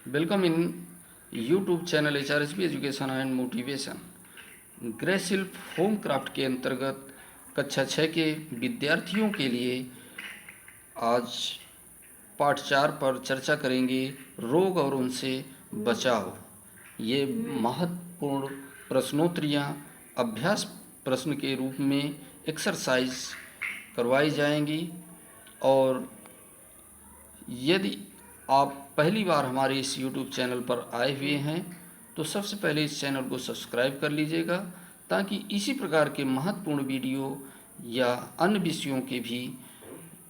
Welcome in YouTube channel HRSB education and motivation. ग्रेसिल home craft के अंतर्गत कक्षा 6 के विद्यार्थियों के लिए आज पाठ 4 पर चर्चा करेंगे, रोग और उनसे बचाव। ये महत्वपूर्ण प्रश्नोत्तरियाँ अभ्यास प्रश्न के रूप में एक्सरसाइज करवाई जाएंगी। और यदि आप पहली बार हमारे इस YouTube चैनल पर आए हुए हैं तो सबसे पहले इस चैनल को सब्सक्राइब कर लीजिएगा, ताकि इसी प्रकार के महत्वपूर्ण वीडियो या अन्य विषयों के भी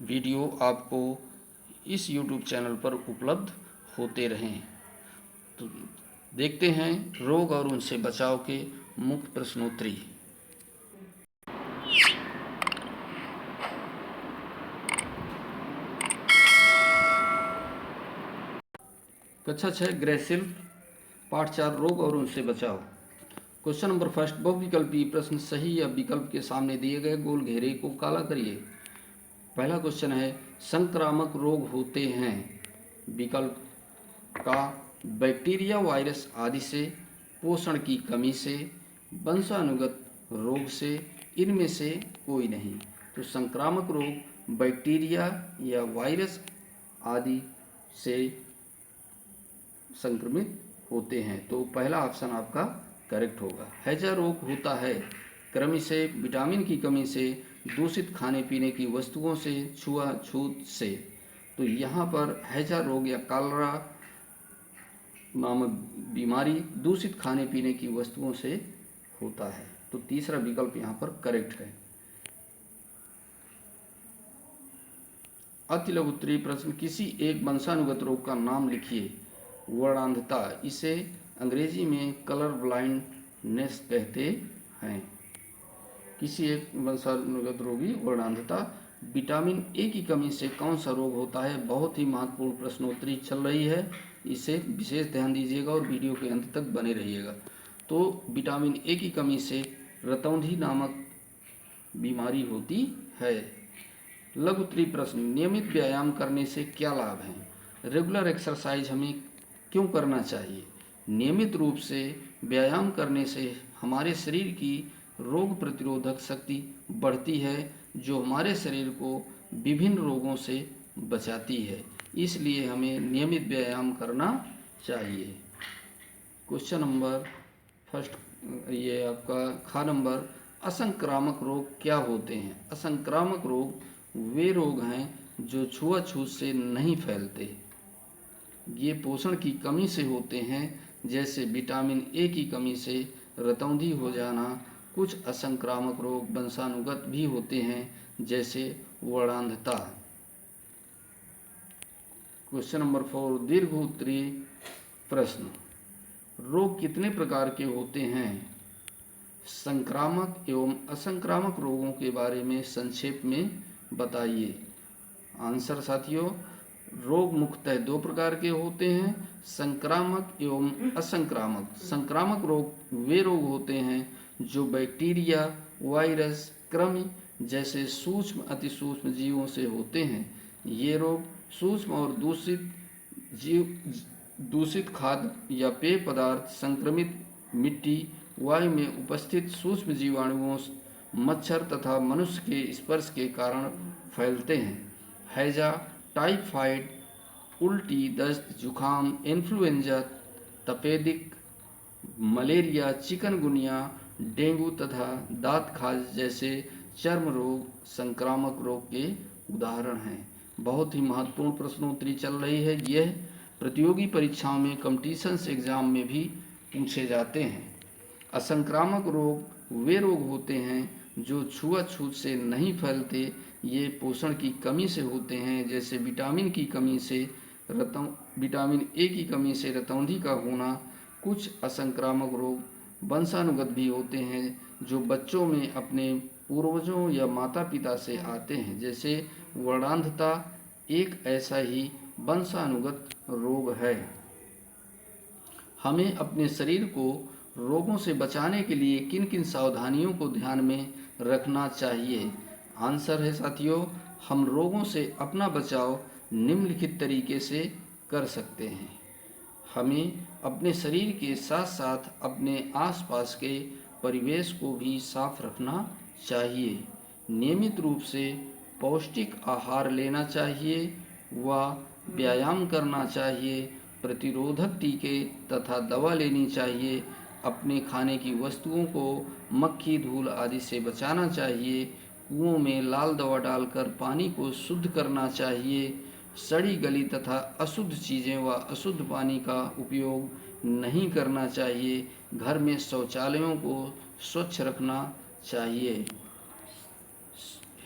वीडियो आपको इस YouTube चैनल पर उपलब्ध होते रहें। तो देखते हैं रोग और उनसे बचाव के मुख्य प्रश्नोत्तरी। कक्षा 6 ग्रेसिल पाठ 4 रोग और उनसे बचाव। क्वेश्चन नंबर फर्स्ट, बहुविकल्पी प्रश्न सही या विकल्प के सामने दिए गए गोल घेरे को काला करिए। पहला क्वेश्चन है, संक्रामक रोग होते हैं विकल्प का बैक्टीरिया, वायरस आदि से, पोषण की कमी से, वंशानुगत रोग से, इनमें से कोई नहीं। तो संक्रामक रोग बैक्टीरिया या वायरस आदि से संक्रमित होते हैं, तो पहला ऑप्शन आपका करेक्ट होगा। हैजा रोग होता है कृमि से, विटामिन की कमी से, दूषित खाने पीने की वस्तुओं से, छुआछूत से। तो यहाँ पर हैजा रोग या कॉलरा नामक बीमारी दूषित खाने पीने की वस्तुओं से होता है, तो तीसरा विकल्प यहाँ पर करेक्ट है। अति लघु उत्तरीय प्रश्न, किसी एक वंशानुगत रोग का नाम लिखिए। वर्णांधता, इसे अंग्रेजी में कलर ब्लाइंडनेस कहते हैं। किसी एक वंशानुगत रोगी वर्णांधता। विटामिन ए की कमी से कौन सा रोग होता है? बहुत ही महत्वपूर्ण प्रश्नोत्तरी चल रही है, इसे विशेष ध्यान दीजिएगा और वीडियो के अंत तक बने रहिएगा। तो विटामिन ए की कमी से रतौंधी नामक बीमारी होती है। लघु उत्तरीय प्रश्न, नियमित व्यायाम करने से क्या लाभ हैं? रेगुलर एक्सरसाइज हमें क्यों करना चाहिए? नियमित रूप से व्यायाम करने से हमारे शरीर की रोग प्रतिरोधक शक्ति बढ़ती है, जो हमारे शरीर को विभिन्न रोगों से बचाती है, इसलिए हमें नियमित व्यायाम करना चाहिए। क्वेश्चन नंबर फर्स्ट, ये आपका खा नंबर, असंक्रामक रोग क्या होते हैं? असंक्रामक रोग वे रोग हैं जो छुआछूत से नहीं फैलते। ये पोषण की कमी से होते हैं, जैसे विटामिन ए की कमी से रतौंधी हो जाना। कुछ असंक्रामक रोग वंशानुगत भी होते हैं, जैसे वर्णांधता। क्वेश्चन नंबर 4, दीर्घ उत्तरीय प्रश्न, रोग कितने प्रकार के होते हैं? संक्रामक एवं असंक्रामक रोगों के बारे में संक्षेप में बताइए। आंसर साथियों, रोग मुख्यतः 2 प्रकार के होते हैं, संक्रामक एवं असंक्रामक। संक्रामक रोग वे रोग होते हैं जो बैक्टीरिया, वायरस, कृमि जैसे सूक्ष्म अतिसूक्ष्म जीवों से होते हैं। ये रोग सूक्ष्म और दूषित खाद्य या पेय पदार्थ, संक्रमित मिट्टी, वायु में उपस्थित सूक्ष्म जीवाणुओं, मच्छर तथा मनुष्य के स्पर्श के कारण फैलते हैं। हैजा, टाइफाइड, उल्टी, दस्त, जुखाम, इन्फ्लुएंजा, तपेदिक, मलेरिया, चिकनगुनिया, डेंगू तथा दांत खाज जैसे चर्म रोग संक्रामक रोग के उदाहरण हैं। बहुत ही महत्वपूर्ण प्रश्नोत्तरी चल रही है। यह प्रतियोगी परीक्षाओं में, कॉम्पिटिशन्स एग्जाम में भी पूछे जाते हैं। असंक्रामक रोग वे रोग होते हैं जो छुआछूत से नहीं फैलते। ये पोषण की कमी से होते हैं, जैसे विटामिन की कमी से विटामिन ए की कमी से रतौंधी का होना। कुछ असंक्रामक रोग वंशानुगत भी होते हैं, जो बच्चों में अपने पूर्वजों या माता पिता से आते हैं, जैसे वर्णांधता एक ऐसा ही वंशानुगत रोग है। हमें अपने शरीर को रोगों से बचाने के लिए किन किन सावधानियों को ध्यान में रखना चाहिए? आंसर है साथियों, हम रोगों से अपना बचाव निम्नलिखित तरीके से कर सकते हैं। हमें अपने शरीर के साथ साथ अपने आसपास के परिवेश को भी साफ रखना चाहिए। नियमित रूप से पौष्टिक आहार लेना चाहिए व व्यायाम करना चाहिए। प्रतिरोधक टीके तथा दवा लेनी चाहिए। अपने खाने की वस्तुओं को मक्खी धूल आदि से बचाना चाहिए। कुओं में लाल दवा डालकर पानी को शुद्ध करना चाहिए। सड़ी गली तथा अशुद्ध चीज़ें व अशुद्ध पानी का उपयोग नहीं करना चाहिए। घर में शौचालयों को स्वच्छ रखना चाहिए।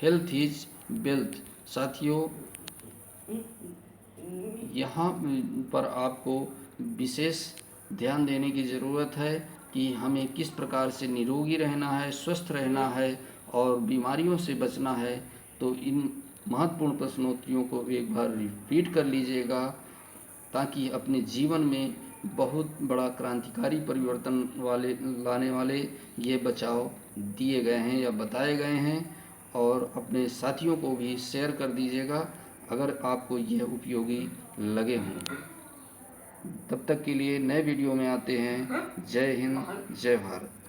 Health is wealth. साथियों, यहाँ पर आपको विशेष ध्यान देने की ज़रूरत है कि हमें किस प्रकार से निरोगी रहना है, स्वस्थ रहना है और बीमारियों से बचना है। तो इन महत्वपूर्ण प्रश्नोत्तरियों को एक बार रिपीट कर लीजिएगा ताकि अपने जीवन में बहुत बड़ा क्रांतिकारी परिवर्तन लाने वाले ये बचाव दिए गए हैं या बताए गए हैं। और अपने साथियों को भी शेयर कर दीजिएगा अगर आपको यह उपयोगी लगे हों। तब तक के लिए नए वीडियो में आते हैं। जय हिंद, जय भारत।